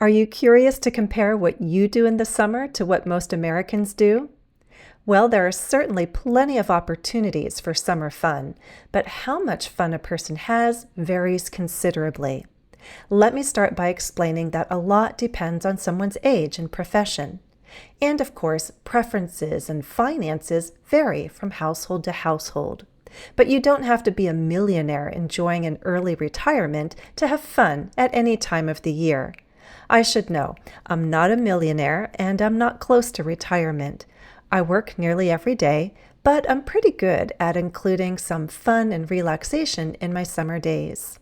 Are you curious to compare what you do in the summer to what most Americans do? Well, there are certainly plenty of opportunities for summer fun, but how much fun a person has varies considerably. Let me start by explaining that a lot depends on someone's age and profession. And of course, preferences and finances vary from household to household. But you don't have to be a millionaire enjoying an early retirement to have fun at any time of the year. I should know, I'm not a millionaire and I'm not close to retirement. I work nearly every day, but I'm pretty good at including some fun and relaxation in my summer days.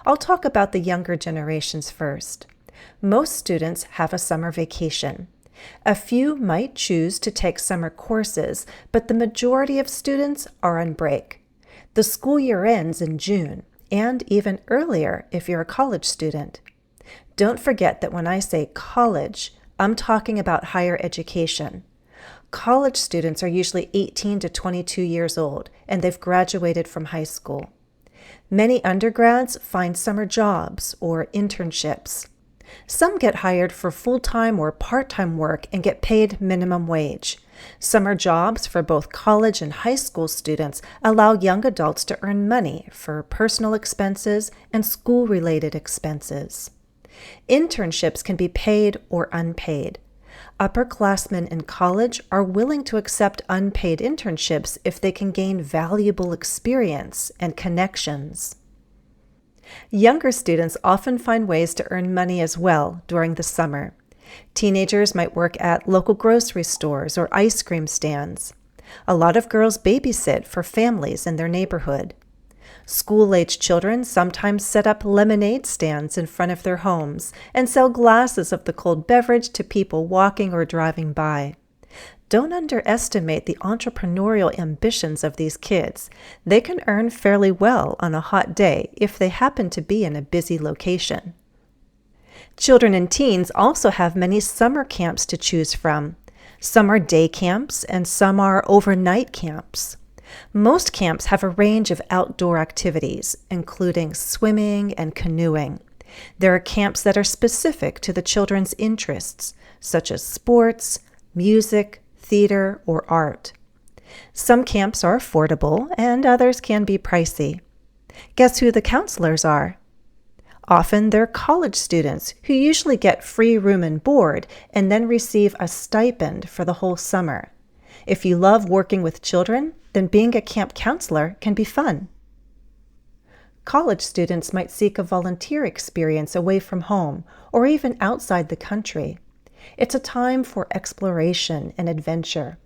I'll talk about the younger generations first. Most students have a summer vacation. A few might choose to take summer courses, but the majority of students are on break. The school year ends in June, and even earlier if you're a college student. Don't forget that when I say college, I'm talking about higher education. College students are usually 18 to 22 years old, and they've graduated from high school. Many undergrads find summer jobs or internships. Some get hired for full-time or part-time work and get paid minimum wage. Summer jobs for both college and high school students allow young adults to earn money for personal expenses and school-related expenses. Internships can be paid or unpaid. Upperclassmen in college are willing to accept unpaid internships if they can gain valuable experience and connections. Younger students often find ways to earn money as well during the summer. Teenagers might work at local grocery stores or ice cream stands. A lot of girls babysit for families in their neighborhood. School-age children sometimes set up lemonade stands in front of their homes and sell glasses of the cold beverage to people walking or driving by. Don't underestimate the entrepreneurial ambitions of these kids. They can earn fairly well on a hot day if they happen to be in a busy location. Children and teens also have many summer camps to choose from. Some are day camps and some are overnight camps. Most camps have a range of outdoor activities, including swimming and canoeing. There are camps that are specific to the children's interests, such as sports, music, theater, or art. Some camps are affordable and others can be pricey. Guess who the counselors are? Often they're college students who usually get free room and board and then receive a stipend for the whole summer. If you love working with children, then being a camp counselor can be fun. College students might seek a volunteer experience away from home or even outside the country. It's a time for exploration and adventure.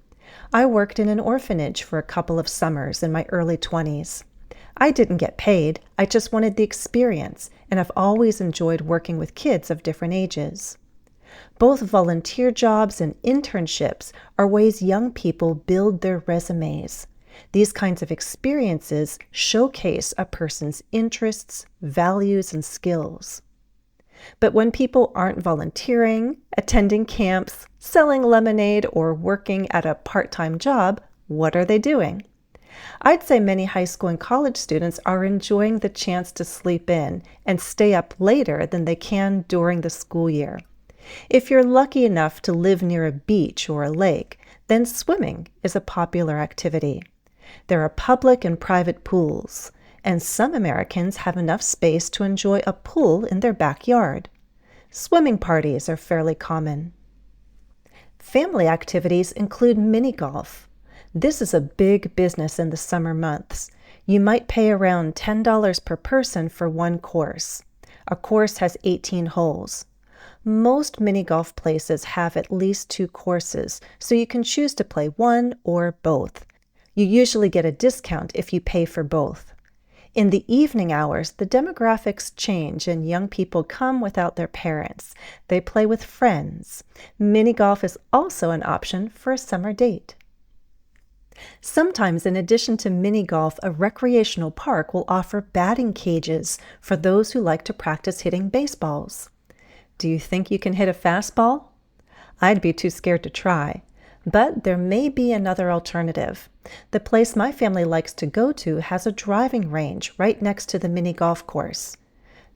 I worked in an orphanage for a couple of summers in my early 20s. I didn't get paid, I just wanted the experience, and I've always enjoyed working with kids of different ages. Both volunteer jobs and internships are ways young people build their resumes. These kinds of experiences showcase a person's interests, values, and skills. But when people aren't volunteering, attending camps, selling lemonade, or working at a part-time job, what are they doing? I'd say many high school and college students are enjoying the chance to sleep in and stay up later than they can during the school year. If you're lucky enough to live near a beach or a lake, then swimming is a popular activity. There are public and private pools, and some Americans have enough space to enjoy a pool in their backyard. Swimming parties are fairly common. Family activities include mini golf. This is a big business in the summer months. You might pay around $10 per person for one course. A course has 18 holes. Most mini golf places have at least 2 courses, so you can choose to play one or both. You usually get a discount if you pay for both. In the evening hours, the demographics change and young people come without their parents. They play with friends. Mini golf is also an option for a summer date. Sometimes, in addition to mini golf, a recreational park will offer batting cages for those who like to practice hitting baseballs. Do you think you can hit a fastball? I'd be too scared to try. But there may be another alternative. The place my family likes to go to has a driving range right next to the mini golf course.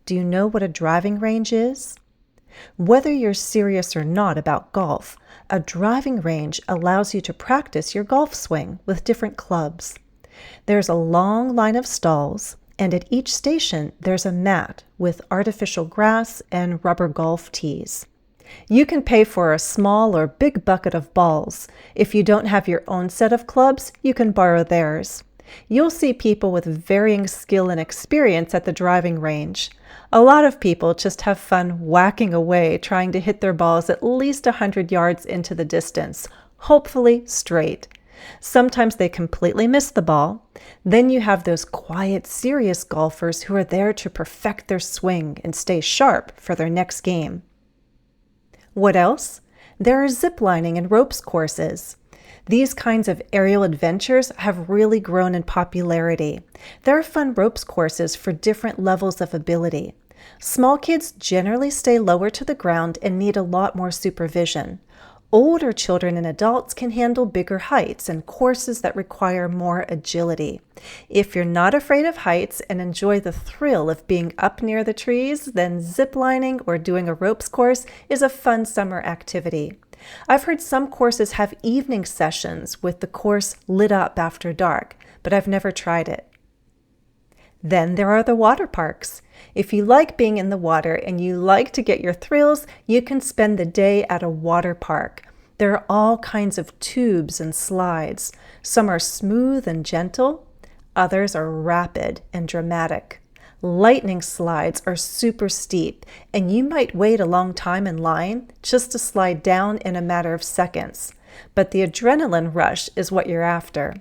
Do you know what a driving range is? Whether you're serious or not about golf, a driving range allows you to practice your golf swing with different clubs. There's a long line of stalls, and at each station there's a mat with artificial grass and rubber golf tees. You can pay for a small or big bucket of balls. If you don't have your own set of clubs, you can borrow theirs. You'll see people with varying skill and experience at the driving range. A lot of people just have fun whacking away trying to hit their balls at least 100 yards into the distance, hopefully straight. Sometimes they completely miss the ball. Then you have those quiet, serious golfers who are there to perfect their swing and stay sharp for their next game. What else? There are zip lining and ropes courses. These kinds of aerial adventures have really grown in popularity. There are fun ropes courses for different levels of ability. Small kids generally stay lower to the ground and need a lot more supervision. Older children and adults can handle bigger heights and courses that require more agility. If you're not afraid of heights and enjoy the thrill of being up near the trees, then ziplining or doing a ropes course is a fun summer activity. I've heard some courses have evening sessions with the course lit up after dark, but I've never tried it. Then there are the water parks. If you like being in the water and you like to get your thrills, you can spend the day at a water park. There are all kinds of tubes and slides. Some are smooth and gentle. Others are rapid and dramatic. Lightning slides are super steep, and you might wait a long time in line just to slide down in a matter of seconds. But the adrenaline rush is what you're after.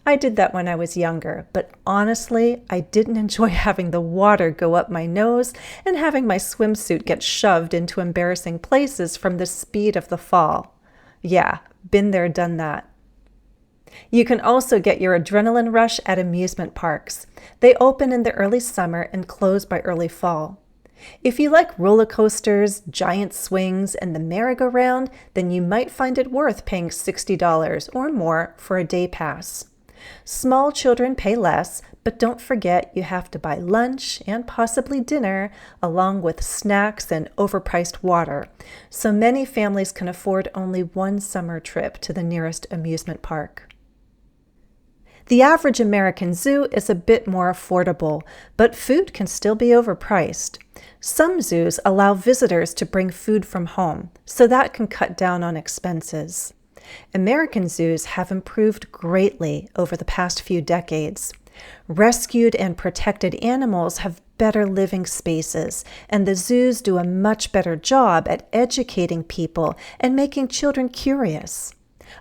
I did that when I was younger, but honestly, I didn't enjoy having the water go up my nose and having my swimsuit get shoved into embarrassing places from the speed of the fall. Yeah, been there, done that. You can also get your adrenaline rush at amusement parks. They open in the early summer and close by early fall. If you like roller coasters, giant swings, and the merry-go-round, then you might find it worth paying $60 or more for a day pass. Small children pay less, but don't forget you have to buy lunch and possibly dinner, along with snacks and overpriced water, so many families can afford only one summer trip to the nearest amusement park. The average American zoo is a bit more affordable, but food can still be overpriced. Some zoos allow visitors to bring food from home, so that can cut down on expenses. American zoos have improved greatly over the past few decades. Rescued and protected animals have better living spaces, and the zoos do a much better job at educating people and making children curious.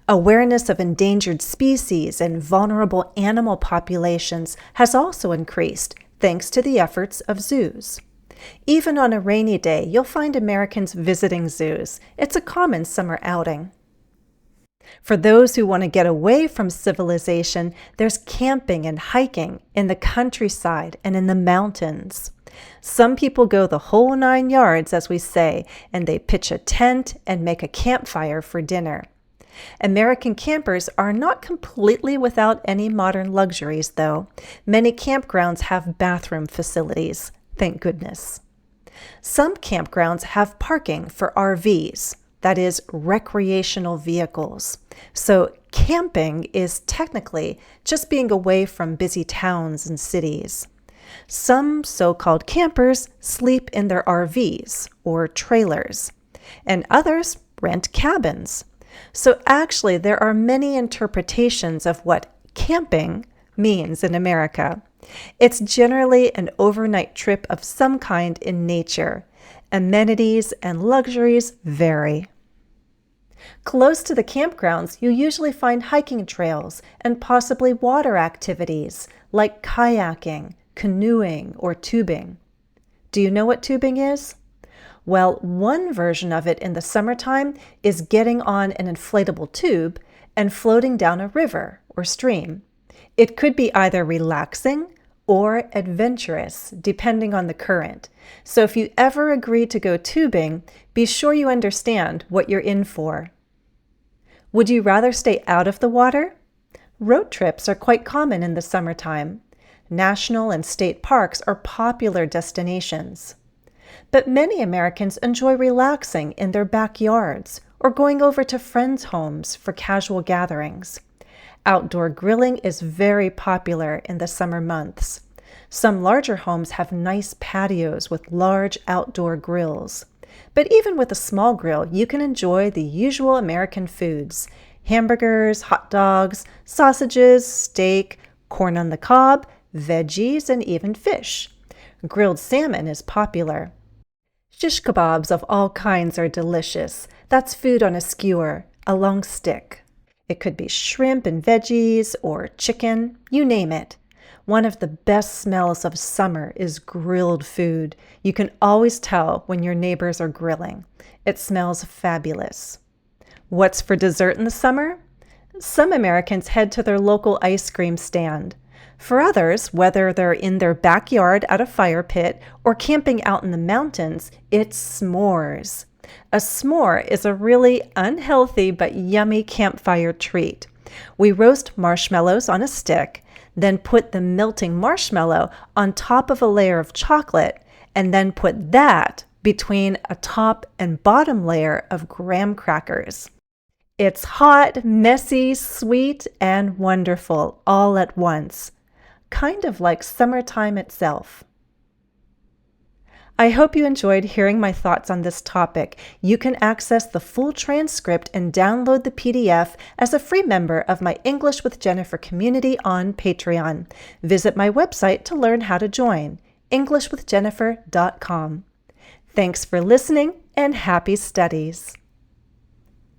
Awareness of endangered species and vulnerable animal populations has also increased, thanks to the efforts of zoos. Even on a rainy day, you'll find Americans visiting zoos. It's a common summer outing. For those who want to get away from civilization, there's camping and hiking in the countryside and in the mountains. Some people go the whole 9 yards, as we say, and they pitch a tent and make a campfire for dinner. American campers are not completely without any modern luxuries, though. Many campgrounds have bathroom facilities, thank goodness. Some campgrounds have parking for RVs. That is, recreational vehicles. So camping is technically just being away from busy towns and cities. Some so-called campers sleep in their RVs or trailers, and others rent cabins. So actually, there are many interpretations of what camping means in America. It's generally an overnight trip of some kind in nature. Amenities and luxuries vary. Close to the campgrounds, you usually find hiking trails and possibly water activities like kayaking, canoeing, or tubing. Do you know what tubing is? Well, one version of it in the summertime is getting on an inflatable tube and floating down a river or stream. It could be either relaxing or adventurous, depending on the current. So if you ever agree to go tubing, be sure you understand what you're in for. Would you rather stay out of the water? Road trips are quite common in the summertime. National and state parks are popular destinations. But many Americans enjoy relaxing in their backyards or going over to friends' homes for casual gatherings. Outdoor grilling is very popular in the summer months. Some larger homes have nice patios with large outdoor grills. But even with a small grill, you can enjoy the usual American foods: hamburgers, hot dogs, sausages, steak, corn on the cob, veggies, and even fish. Grilled salmon is popular. Shish kebabs of all kinds are delicious. That's food on a skewer, a long stick. It could be shrimp and veggies or chicken, you name it. One of the best smells of summer is grilled food. You can always tell when your neighbors are grilling. It smells fabulous. What's for dessert in the summer? Some Americans head to their local ice cream stand. For others, whether they're in their backyard at a fire pit or camping out in the mountains, it's s'mores. A s'more is a really unhealthy but yummy campfire treat. We roast marshmallows on a stick, then put the melting marshmallow on top of a layer of chocolate, and then put that between a top and bottom layer of graham crackers. It's hot, messy, sweet, and wonderful all at once. Kind of like summertime itself. I hope you enjoyed hearing my thoughts on this topic. You can access the full transcript and download the PDF as a free member of my English with Jennifer community on Patreon. Visit my website to learn how to join, englishwithjennifer.com. Thanks for listening and happy studies.